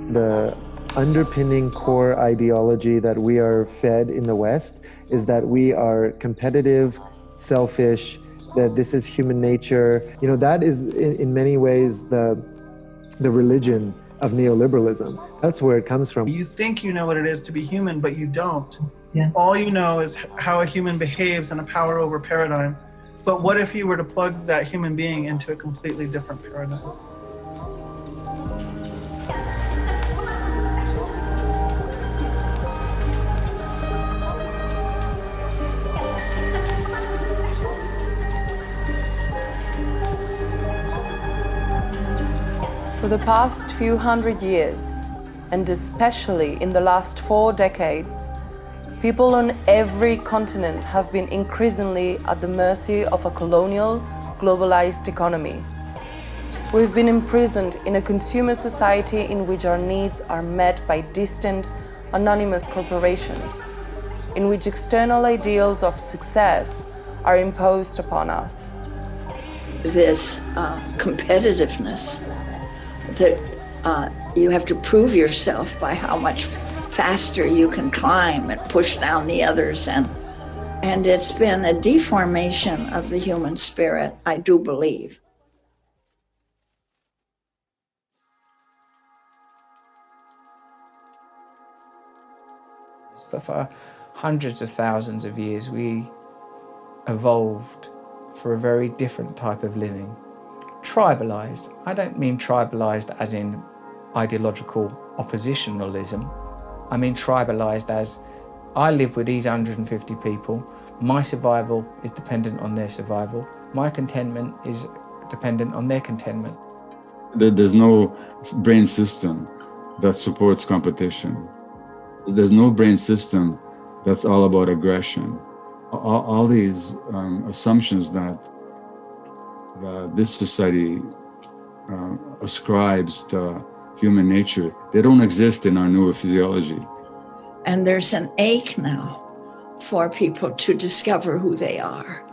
The underpinning core ideology that we are fed in the West is that we are competitive, selfish, that this is human nature. You know, that is in many ways the religion of neoliberalism. That's where it comes from. You think you know what it is to be human, but you don't. Yeah. All you know is how a human behaves in a power over paradigm. But what if you were to plug that human being into a completely different paradigm? For the past few hundred years, and especially in the last 4 decades, people on every continent have been increasingly at the mercy of a colonial, globalized economy. We've been imprisoned in a consumer society in which our needs are met by distant, anonymous corporations, in which external ideals of success are imposed upon us. This competitiveness that you have to prove yourself by how much faster you can climb and push down the others, and it's been a deformation of the human spirit, I do believe. But for hundreds of thousands of years, we evolved for a very different type of living. Tribalized. I don't mean tribalized as in ideological oppositionalism. I mean tribalized as I live with these 150 people. My survival is dependent on their survival. My contentment is dependent on their contentment. There's no brain system that supports competition. There's no brain system that's all about aggression. All these assumptions that this society ascribes to human nature, they don't exist in our neurophysiology. And there's an ache now for people to discover who they are.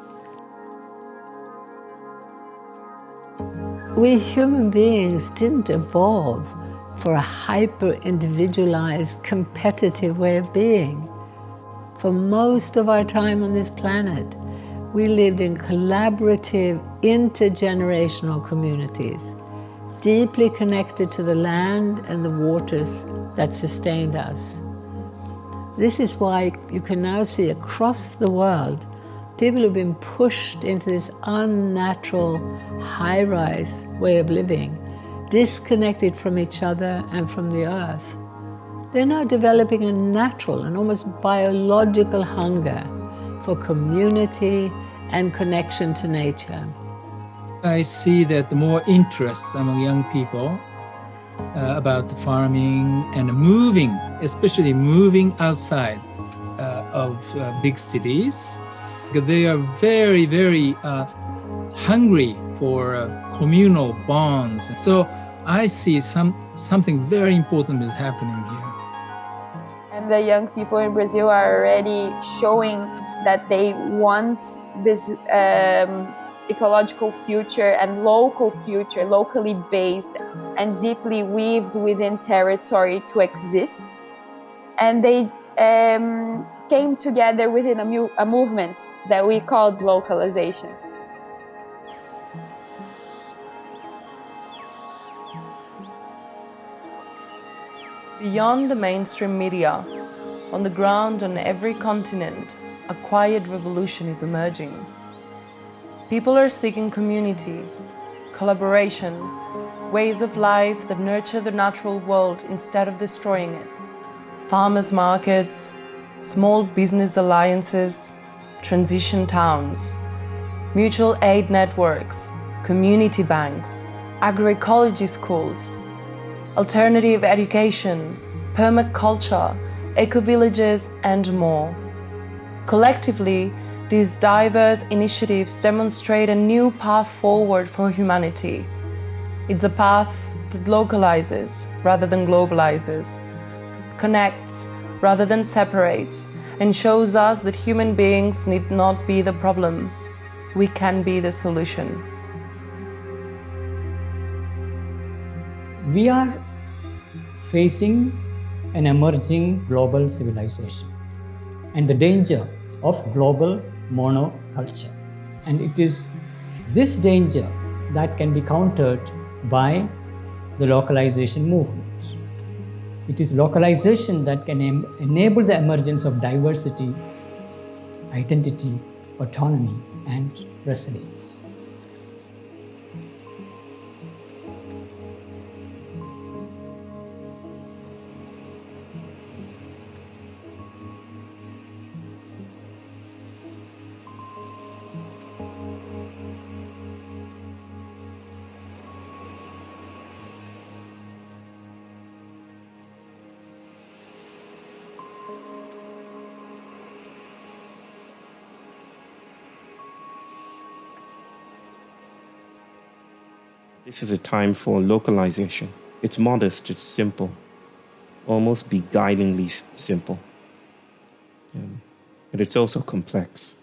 We human beings didn't evolve for a hyper-individualized, competitive way of being. For most of our time on this planet, we lived in collaborative, intergenerational communities, deeply connected to the land and the waters that sustained us. This is why you can now see across the world, people who've been pushed into this unnatural, high-rise way of living, disconnected from each other and from the earth. They're now developing a natural and almost biological hunger for community and connection to nature. I see that the more interest among young people about farming and moving, especially moving outside of big cities, because they are very, very hungry for communal bonds. So I see something very important is happening here. And the young people in Brazil are already showing that they want this ecological future and local future, locally based and deeply weaved within territory to exist. And they came together within a movement that we called localization. Beyond the mainstream media, on the ground on every continent, a quiet revolution is emerging. People are seeking community, collaboration, ways of life that nurture the natural world instead of destroying it. Farmers' markets, small business alliances, transition towns, mutual aid networks, community banks, agroecology schools, alternative education, permaculture, eco-villages, and more. Collectively, these diverse initiatives demonstrate a new path forward for humanity. It's a path that localizes rather than globalizes, connects rather than separates, and shows us that human beings need not be the problem. We can be the solution. We are facing an emerging global civilization and the danger of global monoculture. And it is this danger that can be countered by the localization movement. It is localization that can enable the emergence of diversity, identity, autonomy, and resilience. This is a time for localization. It's modest, it's simple, almost beguilingly simple. But it's also complex.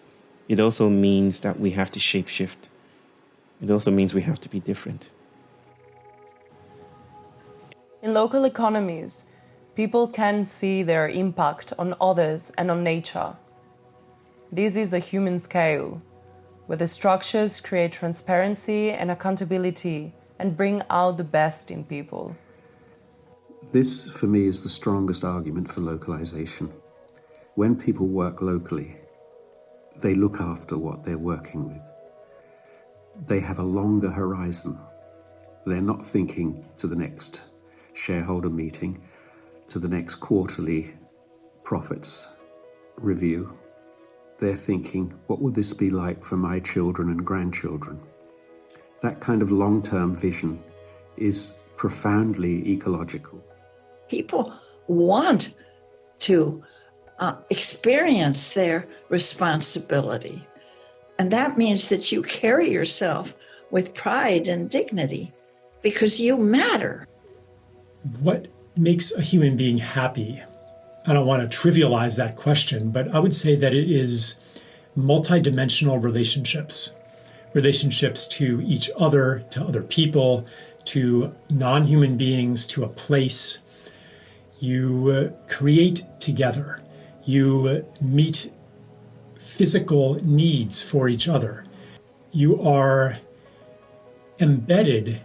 It also means that we have to shapeshift. It also means we have to be different. In local economies, people can see their impact on others and on nature. This is a human scale, where the structures create transparency and accountability and bring out the best in people. This, for me, is the strongest argument for localization. When people work locally, they look after what they're working with. They have a longer horizon. They're not thinking to the next shareholder meeting, to the next quarterly profits review. They're thinking, what would this be like for my children and grandchildren? That kind of long-term vision is profoundly ecological. People want to experience their responsibility. And that means that you carry yourself with pride and dignity because you matter. What makes a human being happy? I don't want to trivialize that question, but I would say that it is multidimensional relationships. Relationships to each other, to other people, to non-human beings, to a place. You create together. You meet physical needs for each other. You are embedded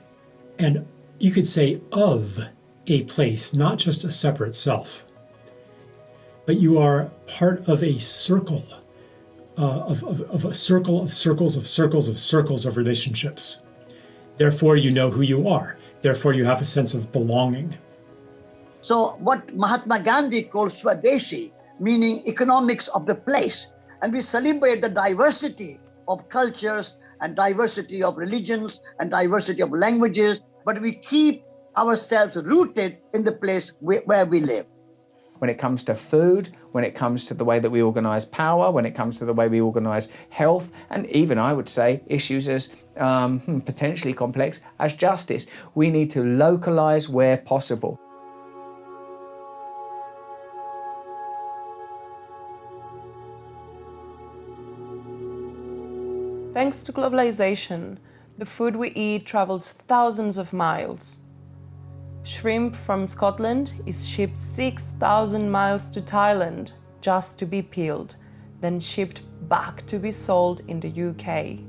and you could say of a place, not just a separate self. But you are part of a circle, of a circle of circles of circles of circles of relationships. Therefore, you know who you are. Therefore, you have a sense of belonging. So what Mahatma Gandhi calls Swadeshi, meaning economics of the place. And we celebrate the diversity of cultures and diversity of religions and diversity of languages, but we keep ourselves rooted in the place where we live. When it comes to food, when it comes to the way that we organise power, when it comes to the way we organise health, and even, I would say, issues as potentially complex as justice, we need to localise where possible. Thanks to globalization, the food we eat travels thousands of miles. Shrimp from Scotland is shipped 6,000 miles to Thailand just to be peeled, then shipped back to be sold in the UK.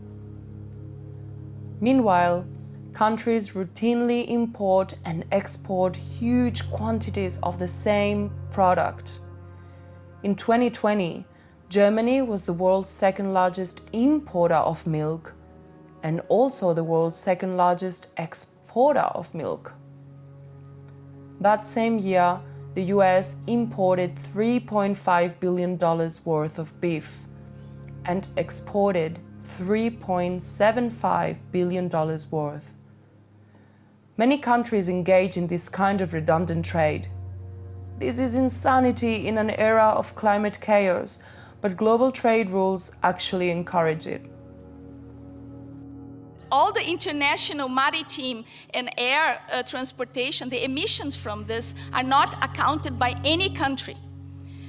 Meanwhile, countries routinely import and export huge quantities of the same product. In 2020, Germany was the world's second largest importer of milk and also the world's second largest exporter of milk. That same year, the US imported $3.5 billion worth of beef and exported $3.75 billion worth. Many countries engage in this kind of redundant trade. This is insanity in an era of climate chaos, but global trade rules actually encourage it. All the international maritime and air transportation, the emissions from this are not accounted by any country.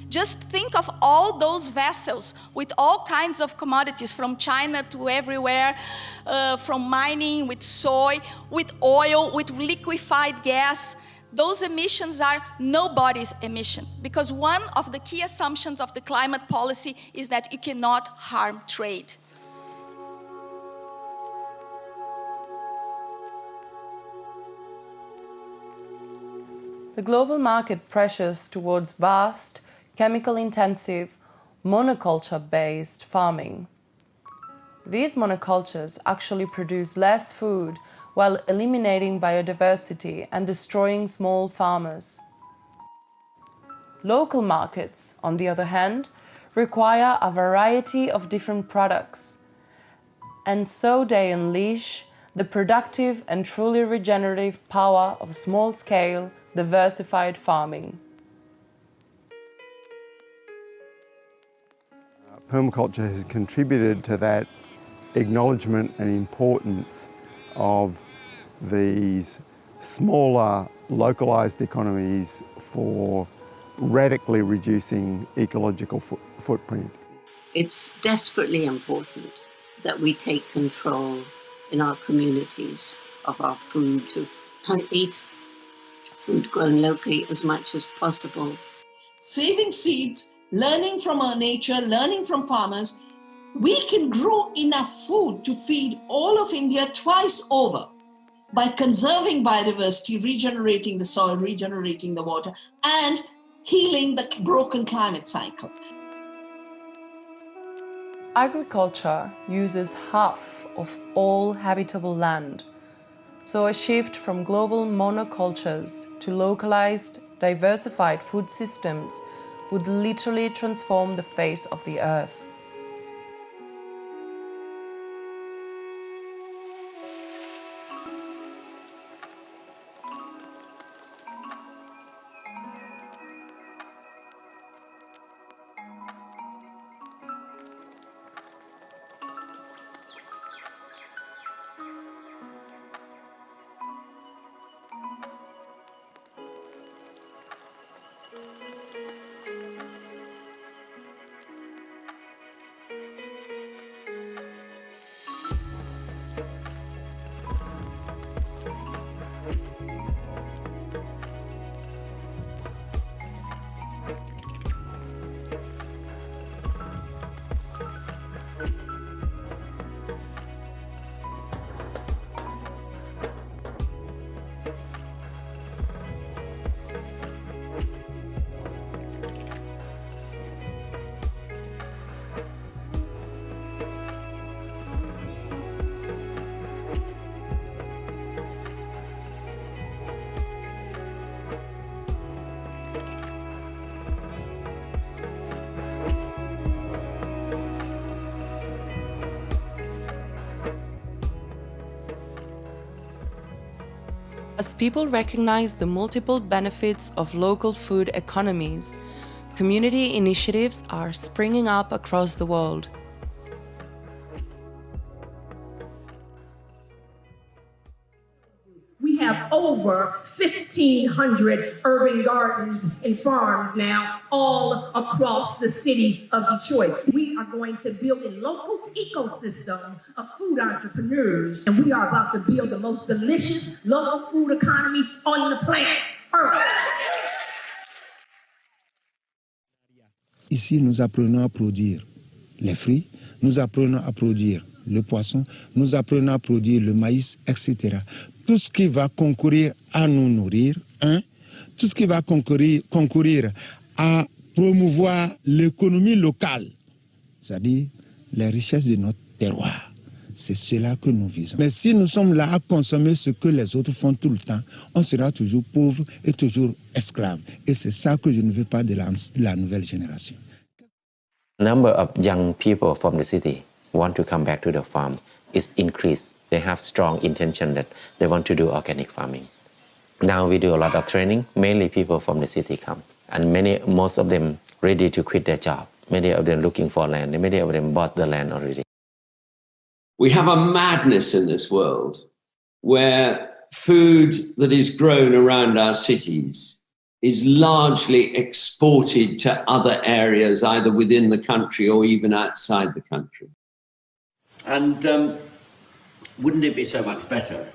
Just think of all those vessels with all kinds of commodities from China to everywhere, from mining, with soy, with oil, with liquefied gas. those emissions are nobody's emission, because one of the key assumptions of the climate policy is that you cannot harm trade. The global market pressures towards vast, chemical-intensive, monoculture-based farming. These monocultures actually produce less food while eliminating biodiversity and destroying small farmers. Local markets, on the other hand, require a variety of different products, and so they unleash the productive and truly regenerative power of small-scale, diversified farming. Permaculture has contributed to that acknowledgement and importance of these smaller, localized economies for radically reducing ecological footprint. It's desperately important that we take control in our communities of our food, to eat food grown locally as much as possible. Saving seeds, learning from our nature, learning from farmers, we can grow enough food to feed all of India twice over by conserving biodiversity, regenerating the soil, regenerating the water, and healing the broken climate cycle. Agriculture uses half of all habitable land, so a shift from global monocultures to localized, diversified food systems would literally transform the face of the earth. As people recognize the multiple benefits of local food economies, community initiatives are springing up across the world. We have over 1,500 urban gardens and farms now, all across the city of Detroit. We are going to build a local ecosystem of food entrepreneurs, and we are about to build the most delicious local food economy on the planet Earth. Ici, nous apprenons à produire les fruits, nous apprenons à produire le poisson, nous apprenons à produire le maïs, etc. Tout ce qui va concourir à nous nourrir, tout ce qui va concourir à promouvoir l'économie locale, c'est-à-dire les richesses de notre terroir. C'est cela que nous visons. Mais si nous sommes là à consommer ce que les autres font tout le temps, on sera toujours pauvre et toujours esclave. Et c'est ça que je ne veux pas de la nouvelle génération. Number of young people from the city want to come back to the farm is increased. They have strong intention that they want to do organic farming. Now we do a lot of training. Mainly people from the city come, and most of them ready to quit their job. Many of them looking for land. Many of them bought the land already. We have a madness in this world where food that is grown around our cities is largely exported to other areas, either within the country or even outside the country. And wouldn't it be so much better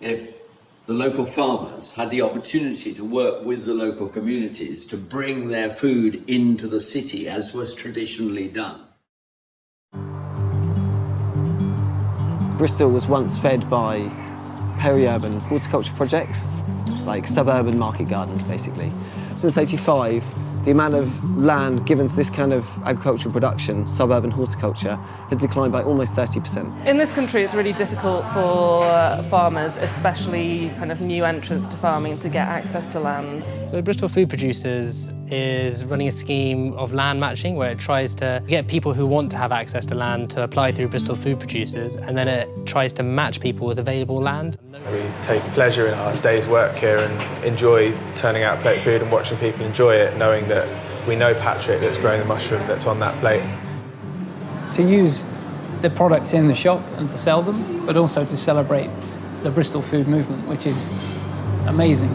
if the local farmers had the opportunity to work with the local communities to bring their food into the city as was traditionally done. Bristol was once fed by peri-urban horticulture projects, like suburban market gardens, basically. Since '85, the amount of land given to this kind of agricultural production, suburban horticulture, has declined by almost 30%. In this country, it's really difficult for farmers, especially kind of new entrants to farming, to get access to land. So Bristol Food Producers is running a scheme of land matching where it tries to get people who want to have access to land to apply through Bristol Food Producers, and then it tries to match people with available land. We take pleasure in our day's work here and enjoy turning out plate food and watching people enjoy it, knowing that we know Patrick that's growing the mushroom that's on that plate. To use the products in the shop and to sell them, but also to celebrate the Bristol food movement, which is amazing.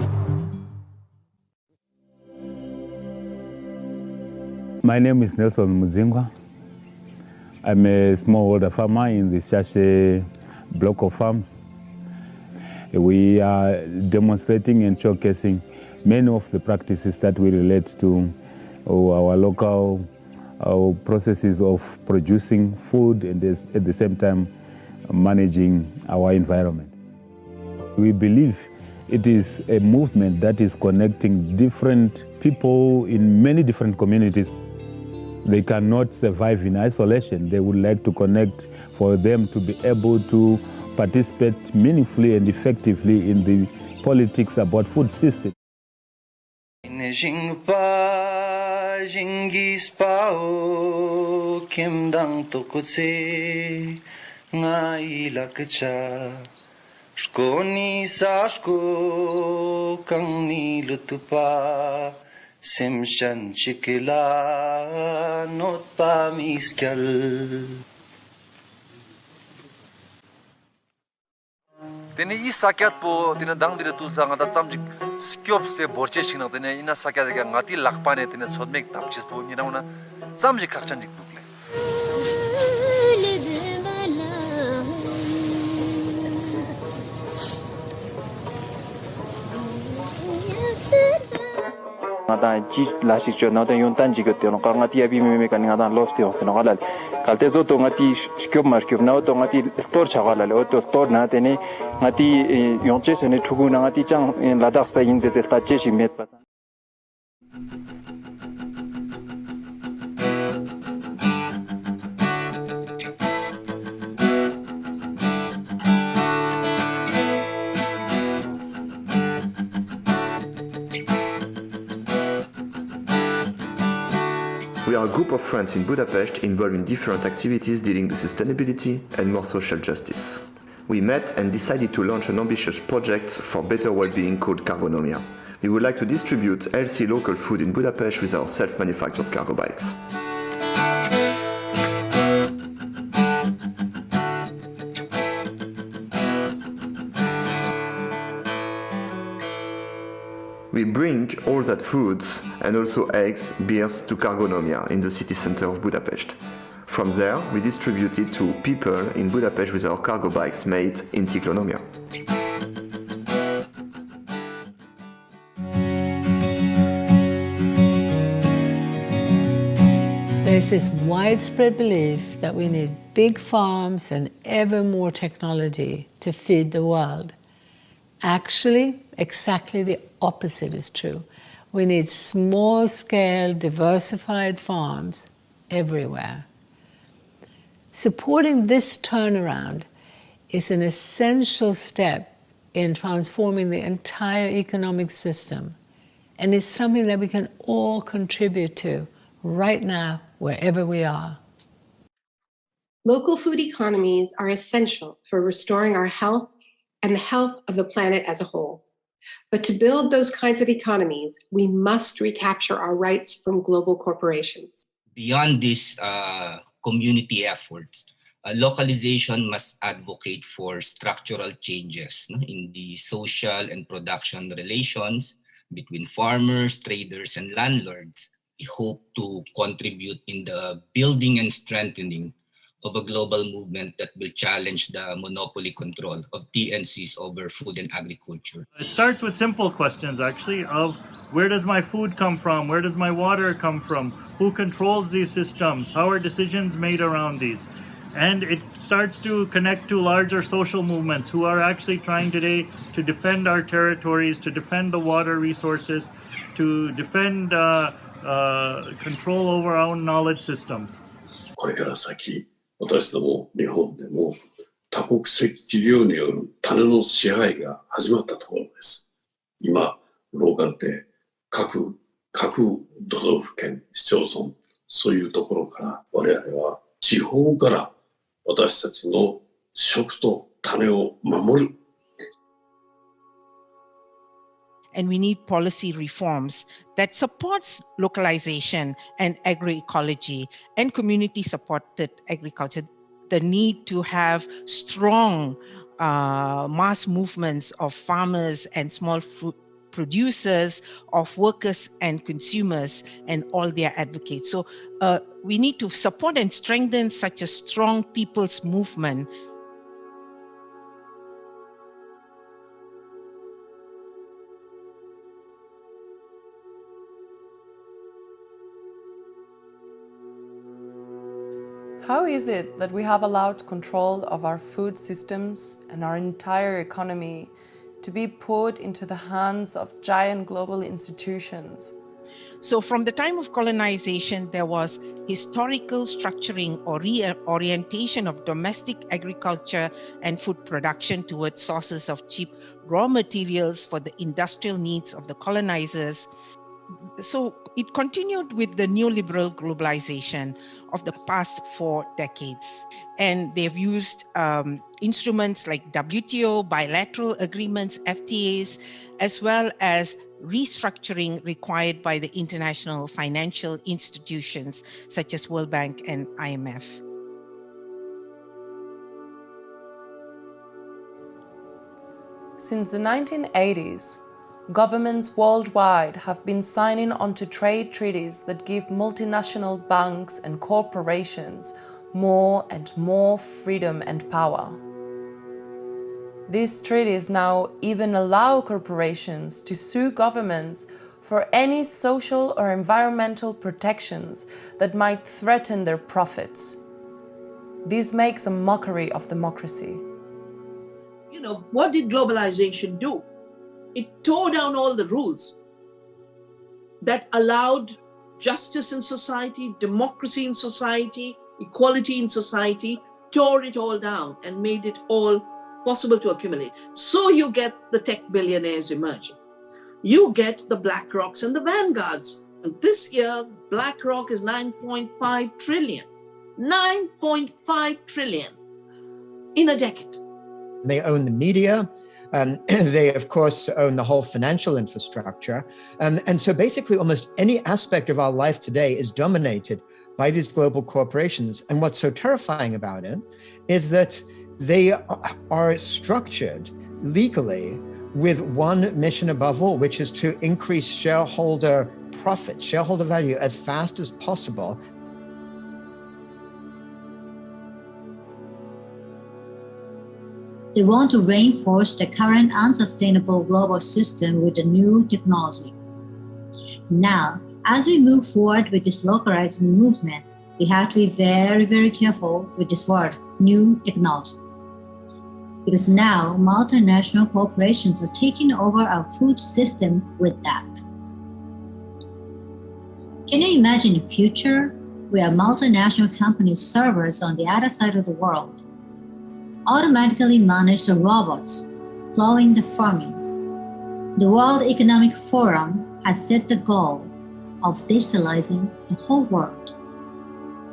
My name is Nelson Mudzingwa. I'm a smallholder farmer in the Shashe block of farms. We are demonstrating and showcasing many of the practices that we relate to our local processes of producing food and at the same time managing our environment. We believe it is a movement that is connecting different people in many different communities. They cannot survive in isolation. They would like to connect for them to be able to participate meaningfully and effectively in the politics about food system. Tene I sakyat po tene dang dire tu zanga da chamjik skyop se borche chingna tene ina sakyat ga ngati lakpa ne tene chodmek tapchis po ni na chamjik khakchan dik dukle ngata ji la si cho na ta yon tan ji ke te no ka ngati abi me ka ngata lof si hoste no galal kalte zo to ngati skyop mar kyop na to ngati tor chagala le to tor na te ne ngati yon che se ne chugu na ngati chang la das pa yin ze te ta che shi met pa. We are a group of friends in Budapest involved in different activities dealing with sustainability and more social justice. We met and decided to launch an ambitious project for better well-being called Cargonomia. We would like to distribute healthy local food in Budapest with our self-manufactured cargo bikes. We bring all that foods and also eggs, beers to Cargonomia in the city center of Budapest. From there, we distribute it to people in Budapest with our cargo bikes made in Tiklonomia. There's this widespread belief that we need big farms and ever more technology to feed the world. Actually, exactly the opposite is true. We need small-scale, diversified farms everywhere. Supporting this turnaround is an essential step in transforming the entire economic system, and is something that we can all contribute to right now, wherever we are. Local food economies are essential for restoring our health and the health of the planet as a whole. But to build those kinds of economies, we must recapture our rights from global corporations. Beyond these community efforts, localization must advocate for structural changes in the social and production relations between farmers, traders, and landlords. We hope to contribute in the building and strengthening of a global movement that will challenge the monopoly control of TNCs over food and agriculture. It starts with simple questions, actually, of where does my food come from? Where does my water come from? Who controls these systems? How are decisions made around these? And it starts to connect to larger social movements who are actually trying today to defend our territories, to defend the water resources, to defend control over our own knowledge systems. これから先、私ども日本でも多国籍企業による種の支配が始まったところです。今、ローカルって各都道府県、市町村、そういうところから我々は地方から私たちの食と種を守る。And we need policy reforms that supports localization and agroecology and community-supported agriculture. The need to have strong mass movements of farmers and small food producers, of workers and consumers, and all their advocates. So we need to support and strengthen such a strong people's movement. How is it that we have allowed control of our food systems and our entire economy to be put into the hands of giant global institutions? So from the time of colonization, there was historical structuring or reorientation of domestic agriculture and food production towards sources of cheap raw materials for the industrial needs of the colonizers. So it continued with the neoliberal globalization of the past 4 decades. And they've used instruments like WTO, bilateral agreements, FTAs, as well as restructuring required by the international financial institutions such as World Bank and IMF. Since the 1980s, governments worldwide have been signing onto trade treaties that give multinational banks and corporations more and more freedom and power. These treaties now even allow corporations to sue governments for any social or environmental protections that might threaten their profits. This makes a mockery of democracy. You know, what did globalization do? It tore down all the rules that allowed justice in society, democracy in society, equality in society, tore it all down and made it all possible to accumulate. So you get the tech billionaires emerging. You get the BlackRocks and the Vanguards. And this year, BlackRock is 9.5 trillion. 9.5 trillion in a decade. They own the media. They, of course, own the whole financial infrastructure. And so basically almost any aspect of our life today is dominated by these global corporations. And what's so terrifying about it is that they are structured legally with one mission above all, which is to increase shareholder profit, shareholder value as fast as possible. They want to reinforce the current unsustainable global system with a new technology. Now, as we move forward with this localizing movement, we have to be very, very careful with this word, new technology. Because now multinational corporations are taking over our food system with that. Can you imagine a future where multinational companies' servers on the other side of the world automatically manage the robots plowing the farming? The World Economic Forum has set the goal of digitalizing the whole world.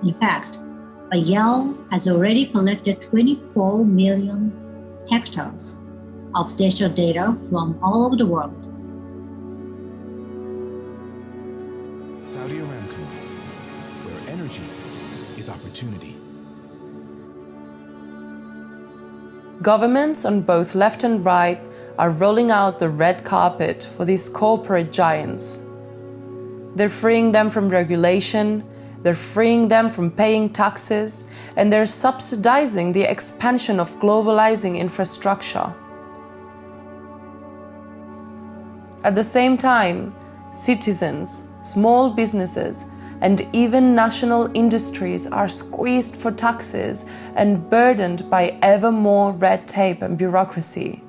In fact, Yale has already collected 24 million hectares of digital data from all over the world. Saudi Aramco, where energy is opportunity. Governments on both left and right are rolling out the red carpet for these corporate giants. They're freeing them from regulation they're freeing them from paying taxes, and they're subsidizing the expansion of globalizing infrastructure. At the same time, citizens, small businesses, and even national industries are squeezed for taxes and burdened by ever more red tape and bureaucracy.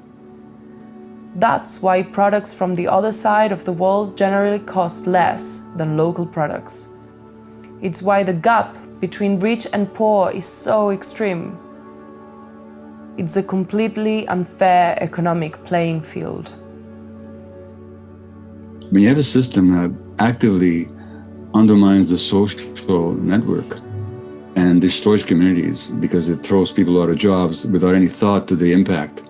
That's why products from the other side of the world generally cost less than local products. It's why the gap between rich and poor is so extreme. It's a completely unfair economic playing field. When you have a system that actively undermines the social network and destroys communities because it throws people out of jobs without any thought to the impact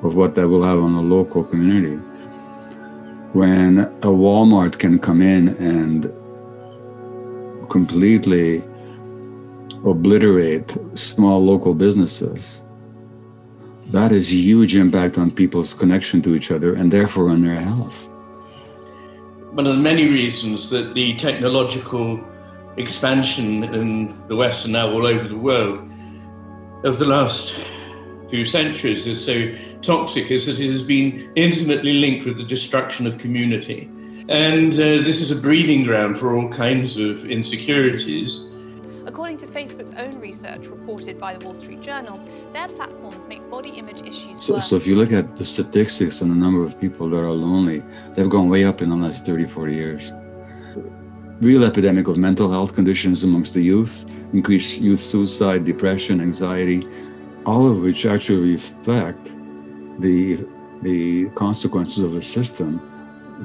of what that will have on a local community. When a Walmart can come in and completely obliterate small local businesses, that has huge impact on people's connection to each other and therefore on their health. One of the many reasons that the technological expansion in the West and now all over the world of the last few centuries is so toxic is that it has been intimately linked with the destruction of community. And this is a breeding ground for all kinds of insecurities. According to Facebook's own research reported by the Wall Street Journal, their platforms make body image issues worse. So if you look at the statistics and the number of people that are lonely, they've gone way up in the last 30, 40 years. Real epidemic of mental health conditions amongst the youth, increased youth suicide, depression, anxiety, all of which actually reflect the consequences of a system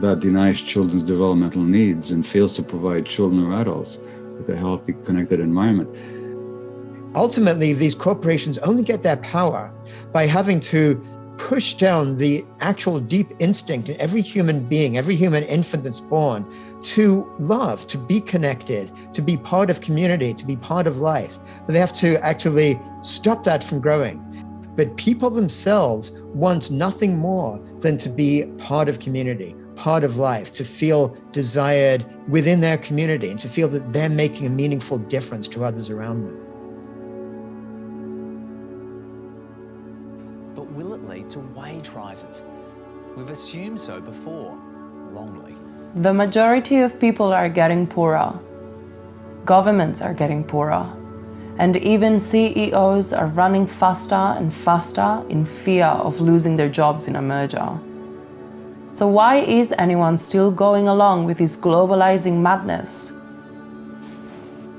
that denies children's developmental needs and fails to provide children or adults with a healthy, connected environment. Ultimately, these corporations only get their power by having to push down the actual deep instinct in every human being, every human infant that's born, to love, to be connected, to be part of community, to be part of life. But they have to actually stop that from growing. But people themselves want nothing more than to be part of community, part of life, to feel desired within their community and to feel that they're making a meaningful difference to others around them. But will it lead to wage rises? We've assumed so before, wrongly. The majority of people are getting poorer. Governments are getting poorer. And even CEOs are running faster and faster in fear of losing their jobs in a merger. So why is anyone still going along with this globalizing madness?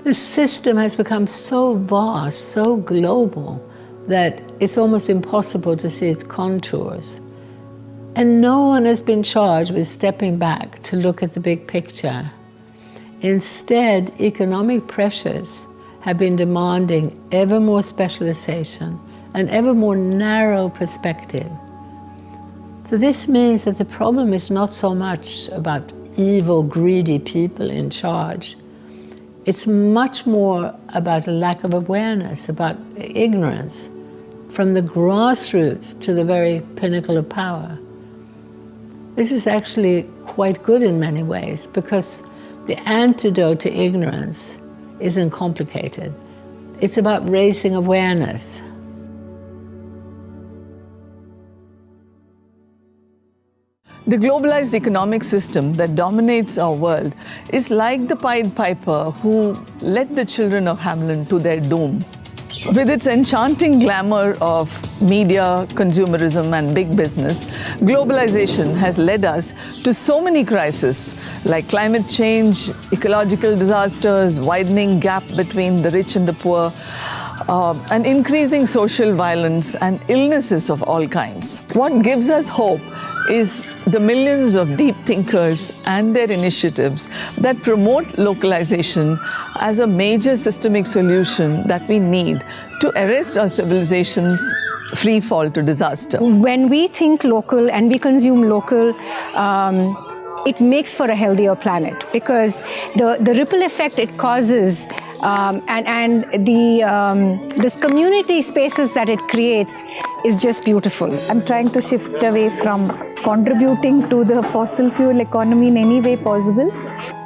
The system has become so vast, so global, that it's almost impossible to see its contours. And no one has been charged with stepping back to look at the big picture. Instead, economic pressures have been demanding ever more specialization and ever more narrow perspective. So this means that the problem is not so much about evil, greedy people in charge. It's much more about a lack of awareness, about ignorance, from the grassroots to the very pinnacle of power. This is actually quite good in many ways, because the antidote to ignorance isn't complicated. It's about raising awareness. The globalized economic system that dominates our world is like the Pied Piper who led the children of Hamelin to their doom. With its enchanting glamour of media, consumerism, and big business, globalization has led us to so many crises like climate change, ecological disasters, widening gap between the rich and the poor, and increasing social violence and illnesses of all kinds. What gives us hope is the millions of deep thinkers and their initiatives that promote localization as a major systemic solution that we need to arrest our civilization's free fall to disaster. When we think local and we consume local, it makes for a healthier planet, because the ripple effect it causes and this community spaces that it creates is just beautiful. I'm trying to shift away from contributing to the fossil fuel economy in any way possible.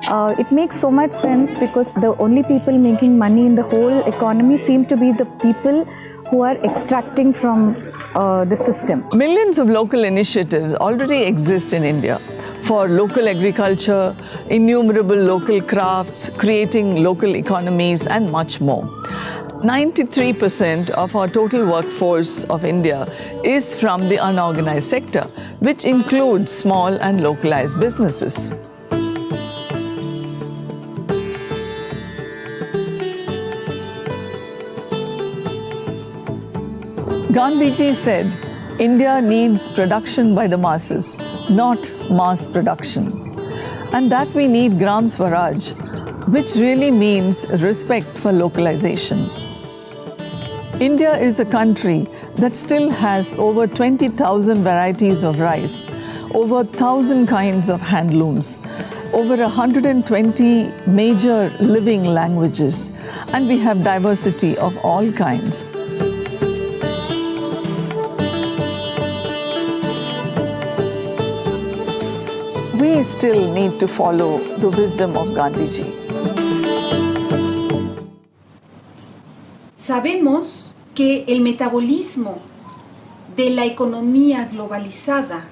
It makes so much sense because the only people making money in the whole economy seem to be the people who are extracting from the system. Millions of local initiatives already exist in India for local agriculture, innumerable local crafts, creating local economies, and much more. 93% of our total workforce of India is from the unorganized sector, which includes small and localized businesses. Gandhiji said, India needs production by the masses, not mass production. And that we need Gram Swaraj, which really means respect for localization. India is a country that still has over 20,000 varieties of rice, over 1,000 kinds of handlooms, over 120 major living languages, and we have diversity of all kinds. We still need to follow the wisdom of Gandhiji. Sabemos que el metabolismo de la economía globalizada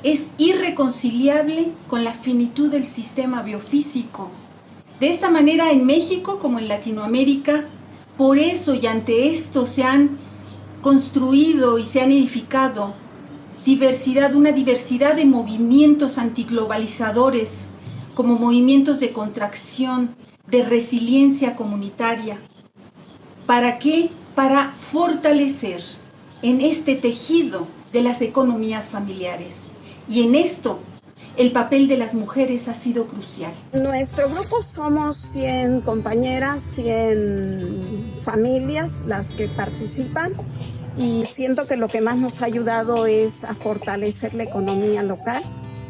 es irreconciliable con la finitud del sistema biofísico. De esta manera, en México como en Latinoamérica, por eso y ante esto se han construido y se han edificado una diversidad de movimientos antiglobalizadores, como movimientos de contracción, de resiliencia comunitaria. ¿Para qué? Para fortalecer en este tejido de las economías familiares. Y en esto, el papel de las mujeres ha sido crucial. Nuestro grupo somos 100 compañeras, 100 familias las que participan. Y siento que lo que más nos ha ayudado es a fortalecer la economía local.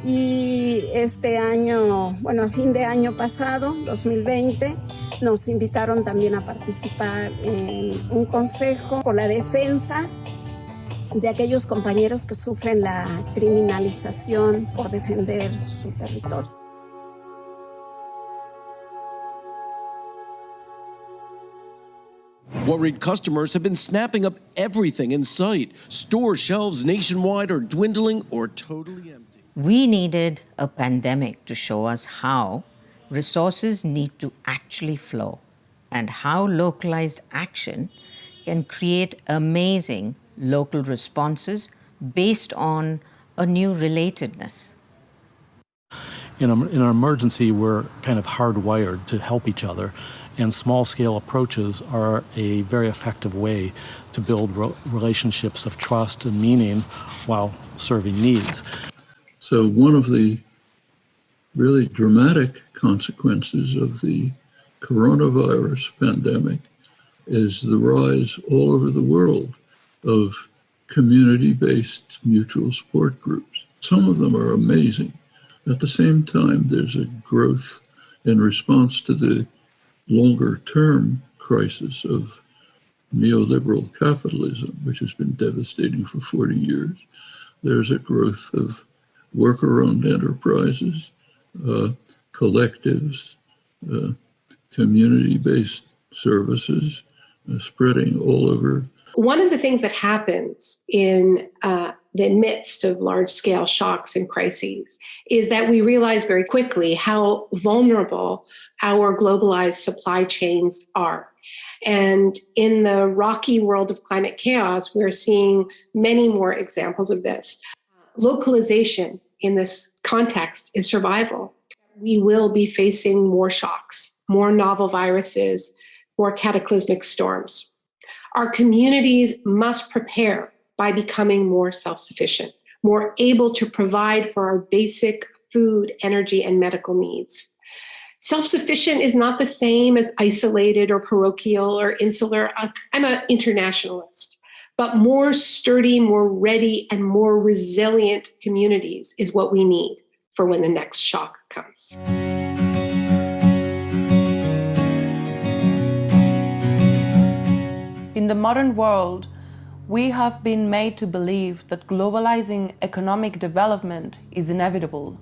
Y este año, bueno, a fin de año pasado, 2020, nos invitaron también a participar en un consejo por la defensa de aquellos compañeros que sufren la criminalización por defender su territorio. Worried customers have been snapping up everything in sight. Store shelves nationwide are dwindling or totally empty. We needed a pandemic to show us how resources need to actually flow and how localized action can create amazing local responses based on a new relatedness. In an emergency, we're kind of hardwired to help each other. And small-scale approaches are a very effective way to build relationships of trust and meaning while serving needs. So one of the really dramatic consequences of the coronavirus pandemic is the rise all over the world of community-based mutual support groups. Some of them are amazing. At the same time, there's a growth in response to the longer-term crisis of neoliberal capitalism, which has been devastating for 40 years. There's a growth of worker-owned enterprises, collectives, community-based services spreading all over. One of the things that happens in the midst of large-scale shocks and crises is that we realize very quickly how vulnerable our globalized supply chains are. And in the rocky world of climate chaos, we're seeing many more examples of this. Localization in this context is survival. We will be facing more shocks, more novel viruses, more cataclysmic storms. Our communities must prepare by becoming more self-sufficient, more able to provide for our basic food, energy, and medical needs. Self-sufficient is not the same as isolated or parochial or insular. I'm an internationalist, but more sturdy, more ready, and more resilient communities is what we need for when the next shock comes. In the modern world, we have been made to believe that globalizing economic development is inevitable.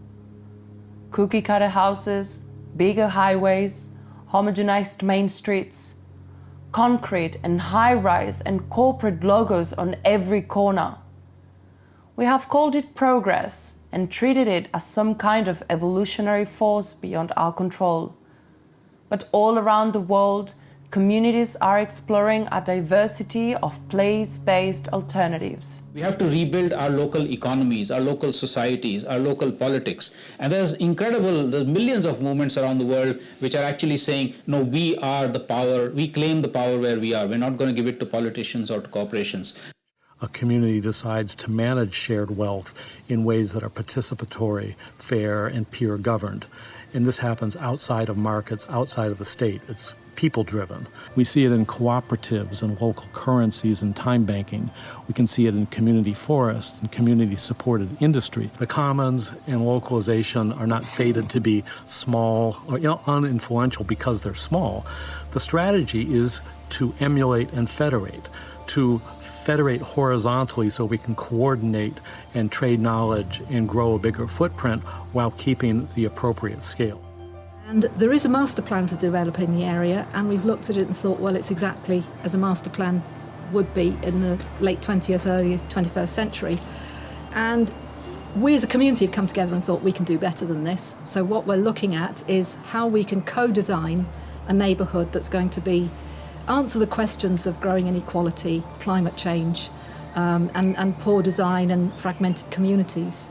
cookie-cutter houses, bigger highways, homogenized main streets, concrete and high-rise and corporate logos on every corner. We have called it progress and treated it as some kind of evolutionary force beyond our control. But all around the world, communities are exploring a diversity of place-based alternatives. We have to rebuild our local economies, our local societies, our local politics. And there's millions of movements around the world which are actually saying, no, we are the power, we claim the power where we are. We're not going to give it to politicians or to corporations. A community decides to manage shared wealth in ways that are participatory, fair, and peer-governed. And this happens outside of markets, outside of the state. It's people-driven. We see it in cooperatives and local currencies and time banking. We can see it in community forests and community-supported industry. The commons and localization are not fated to be small or uninfluential because they're small. The strategy is to emulate and federate, to federate horizontally so we can coordinate and trade knowledge and grow a bigger footprint while keeping the appropriate scale. And there is a master plan for developing the area, and we've looked at it and thought, well, it's exactly as a master plan would be in the late 20th, early 21st century. And we as a community have come together and thought we can do better than this. So what we're looking at is how we can co-design a neighbourhood that's going to answer the questions of growing inequality, climate change, and poor design and fragmented communities.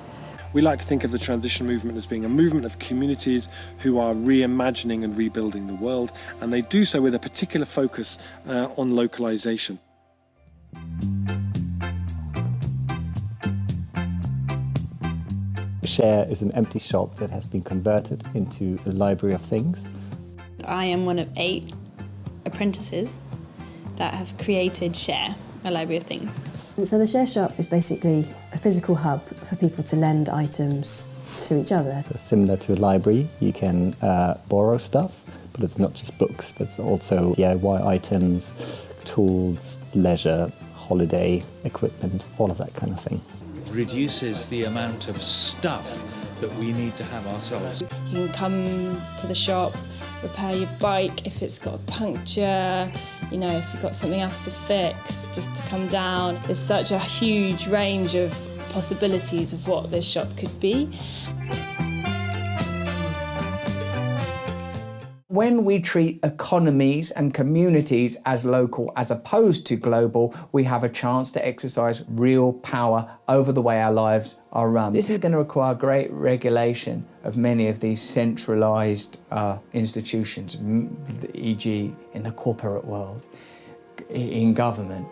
We like to think of the transition movement as being a movement of communities who are reimagining and rebuilding the world, and they do so with a particular focus on localization. Share is an empty shop that has been converted into a library of things. I am one of 8 apprentices that have created Share, a library of things. And so the Share Shop is basically a physical hub for people to lend items to each other. So similar to a library, you can borrow stuff, but it's not just books, but it's also DIY items, tools, leisure, holiday equipment, all of that kind of thing. It reduces the amount of stuff that we need to have ourselves. You can come to the shop, repair your bike if it's got a puncture, if you've got something else to fix, just to come down. There's such a huge range of possibilities of what this shop could be. When we treat economies and communities as local as opposed to global, we have a chance to exercise real power over the way our lives are run. This is going to require great regulation of many of these centralized institutions, e.g. in the corporate world, in government.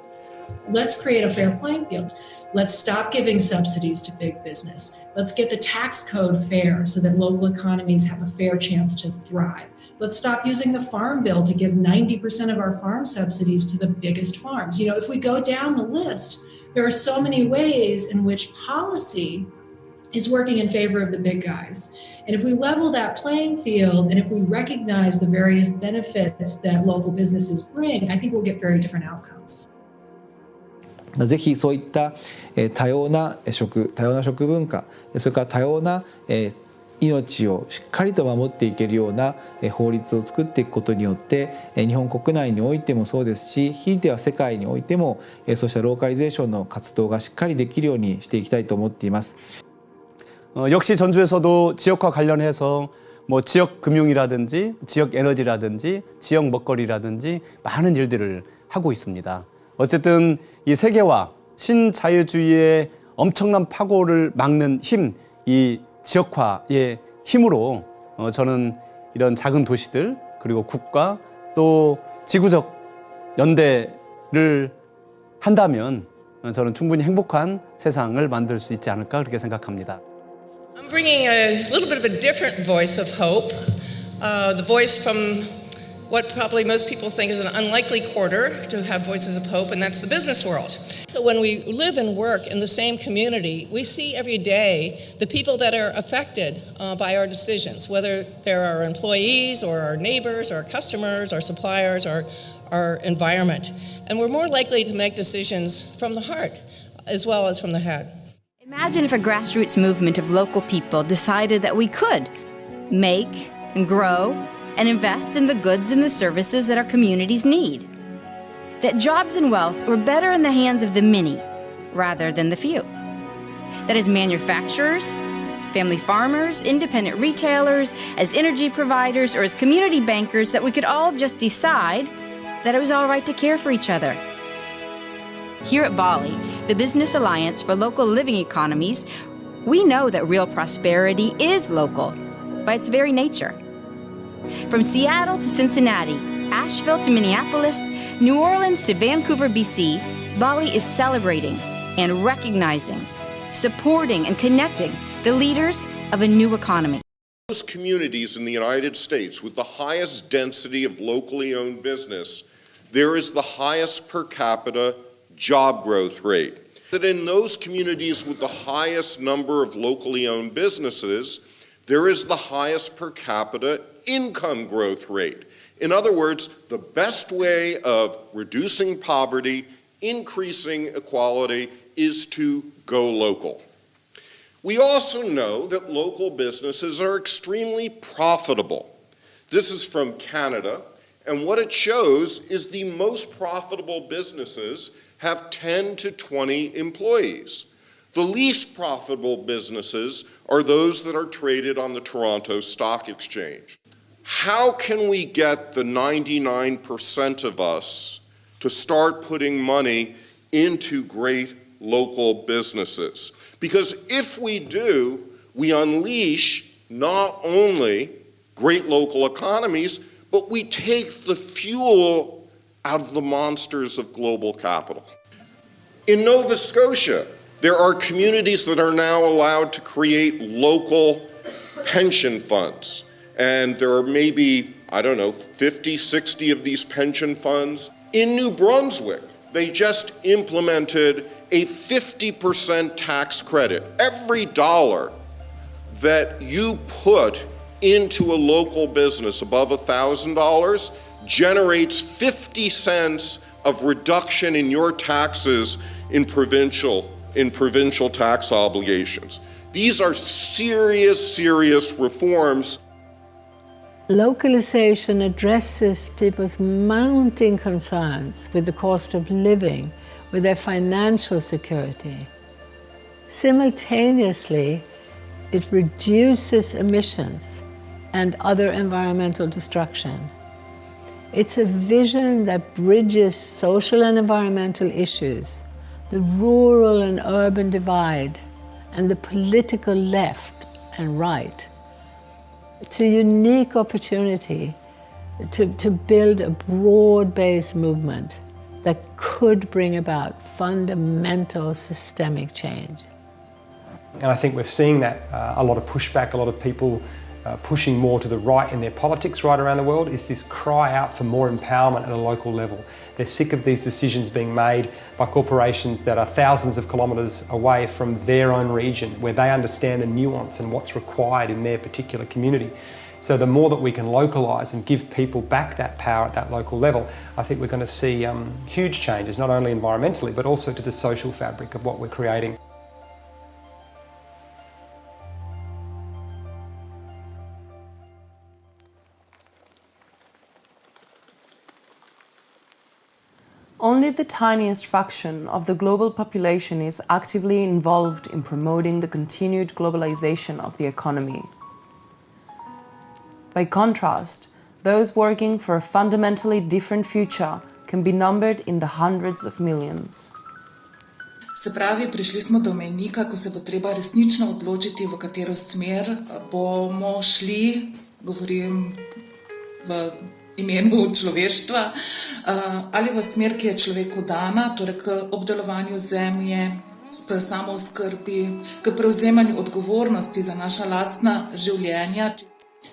Let's create a fair playing field. Let's stop giving subsidies to big business. Let's get the tax code fair so that local economies have a fair chance to thrive. Let's stop using the Farm Bill to give 90% of our farm subsidies to the biggest farms. If we go down the list, there are so many ways in which policy is working in favor of the big guys. And if we level that playing field, and if we recognize the various benefits that local businesses bring, I think we'll get very different outcomes. ぜひそういった多様な食文化、それから多様な命をしっかりと守っていけるような法律を作っていくことによって日本国内においてもそうですし、ひいては世界においてもそうしたローカリゼーションの活動がしっかりできるようにしていきたいと思っています。 역시 전주에서도 지역화 관련해서 지역 금융이라든지 지역 에너지라든지 지역 먹거리라든지 많은 일들을 하고 있습니다. 어쨌든 이 세계화, 신자유주의의 엄청난 파고를 막는 힘, 이 지역화의 힘으로 저는 이런 작은 도시들 그리고 국가 또 지구적 연대를 한다면 저는 충분히 행복한 세상을 만들 수 있지 않을까 그렇게 생각합니다. I'm bringing a little bit of a different voice of hope, the voice from what probably most people think is an unlikely quarter to have voices of hope, and that's the business world. So when we live and work in the same community, we see every day the people that are affected by our decisions, whether they're our employees or our neighbors or our customers, our suppliers, or our environment. And we're more likely to make decisions from the heart as well as from the head. Imagine if a grassroots movement of local people decided that we could make and grow and invest in the goods and the services that our communities need. That jobs and wealth were better in the hands of the many rather than the few. That as manufacturers, family farmers, independent retailers, as energy providers, or as community bankers, that we could all just decide that it was all right to care for each other. Here at Bali, the Business Alliance for Local Living Economies, we know that real prosperity is local by its very nature. From Seattle to Cincinnati, Asheville to Minneapolis, New Orleans to Vancouver, BC, Bali is celebrating and recognizing, supporting and connecting the leaders of a new economy. Those communities in the United States with the highest density of locally owned business, there is the highest per capita job growth rate. That in those communities with the highest number of locally owned businesses, there is the highest per capita income growth rate. In other words, the best way of reducing poverty, increasing equality, is to go local. We also know that local businesses are extremely profitable. This is from Canada, and what it shows is the most profitable businesses have 10 to 20 employees. The least profitable businesses are those that are traded on the Toronto Stock Exchange. How can we get the 99% of us to start putting money into great local businesses? Because if we do, we unleash not only great local economies, but we take the fuel out of the monsters of global capital. In Nova Scotia, there are communities that are now allowed to create local pension funds. And there are maybe, 50, 60 of these pension funds. In New Brunswick, they just implemented a 50% tax credit. Every dollar that you put into a local business above $1,000 generates 50 cents of reduction in your taxes in provincial tax obligations. These are serious, serious reforms. Localization addresses people's mounting concerns with the cost of living, with their financial security. Simultaneously, it reduces emissions and other environmental destruction. It's a vision that bridges social and environmental issues, the rural and urban divide, and the political left and right. It's a unique opportunity to build a broad-based movement that could bring about fundamental systemic change. And I think we're seeing that a lot of pushback, a lot of people pushing more to the right in their politics right around the world is this cry out for more empowerment at a local level. They're sick of these decisions being made by corporations that are thousands of kilometres away from their own region, where they understand the nuance and what's required in their particular community. So the more that we can localise and give people back that power at that local level, I think we're going to see huge changes, not only environmentally, but also to the social fabric of what we're creating. Only the tiniest fraction of the global population is actively involved in promoting the continued globalization of the economy. By contrast, those working for a fundamentally different future can be numbered in the hundreds of millions. Se pravi, prišli smo do mejnika, ko se bo treba resnično odločiti, v katero smer bomo šli, govorim v imenu človeštva, ali v smer, ki je človeku dana, torej k obdelovanju zemlje, k samooskrbi, k prevzemanju odgovornosti za naša lastna življenja,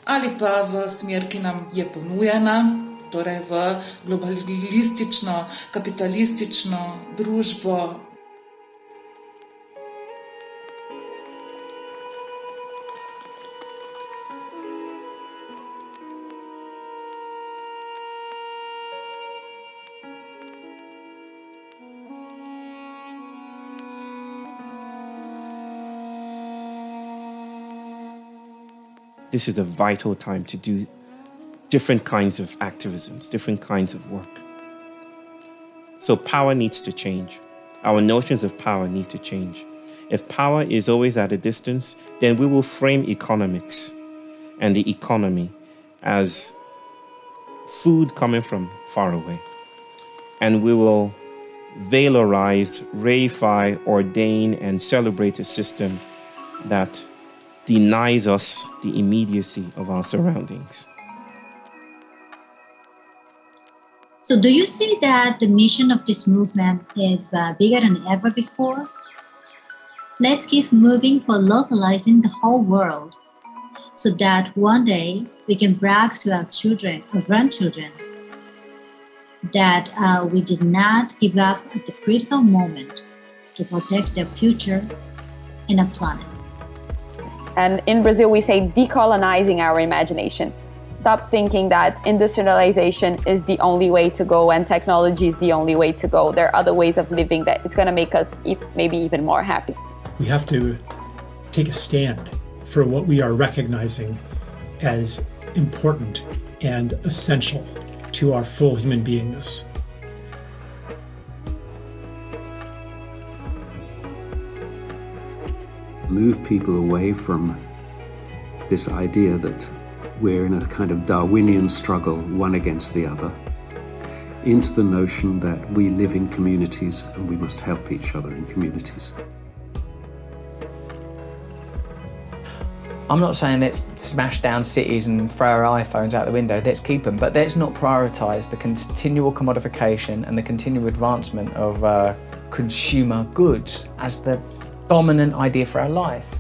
ali pa v smer, ki nam je ponujena, torej v globalistično, kapitalistično družbo. this is a vital time to do different kinds of activisms, different kinds of work. So power needs to change. Our notions of power need to change. If power is always at a distance, then we will frame economics and the economy as food coming from far away. And we will valorize, reify, ordain, and celebrate a system that denies us the immediacy of our surroundings. So do you see that the mission of this movement is bigger than ever before? Let's keep moving for localizing the whole world so that one day we can brag to our children or grandchildren that we did not give up at the critical moment to protect their future and our planet. And in Brazil, we say decolonizing our imagination. Stop thinking that industrialization is the only way to go and technology is the only way to go. There are other ways of living that it's going to make us maybe even more happy. We have to take a stand for what we are recognizing as important and essential to our full human beingness. Move people away from this idea that we're in a kind of Darwinian struggle, one against the other, into the notion that we live in communities and we must help each other in communities. I'm not saying let's smash down cities and throw our iPhones out the window, let's keep them, but let's not prioritise the continual commodification and the continual advancement of consumer goods as the dominant idea for our life.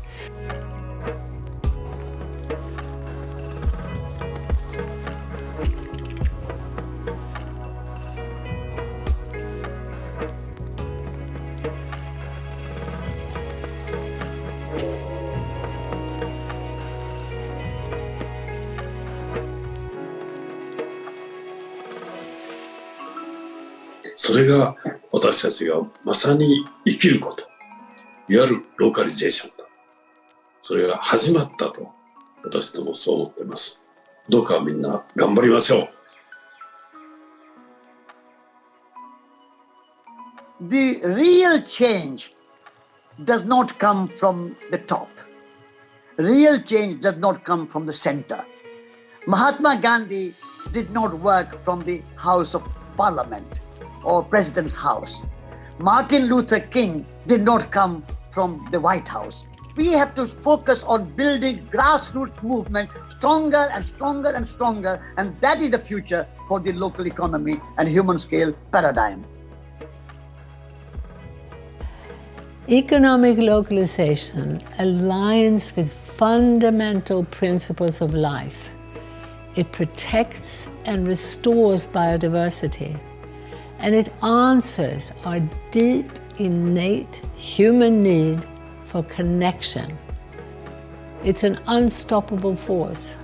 それが私たちがまさに生きること、いわゆるローカリゼーションだ。それが始まったと私どもそう思っています。どうかみんな頑張りましょう。The real change does not come from the top. Real change does not come from the center. Mahatma Gandhi did not work from the House of Parliament or President's house. Martin Luther King did not come from the White House. We have to focus on building grassroots movement stronger and stronger and stronger, and that is the future for the local economy and human scale paradigm. Economic localization aligns with fundamental principles of life. It protects and restores biodiversity, and it answers our deep, innate human need for connection. It's an unstoppable force.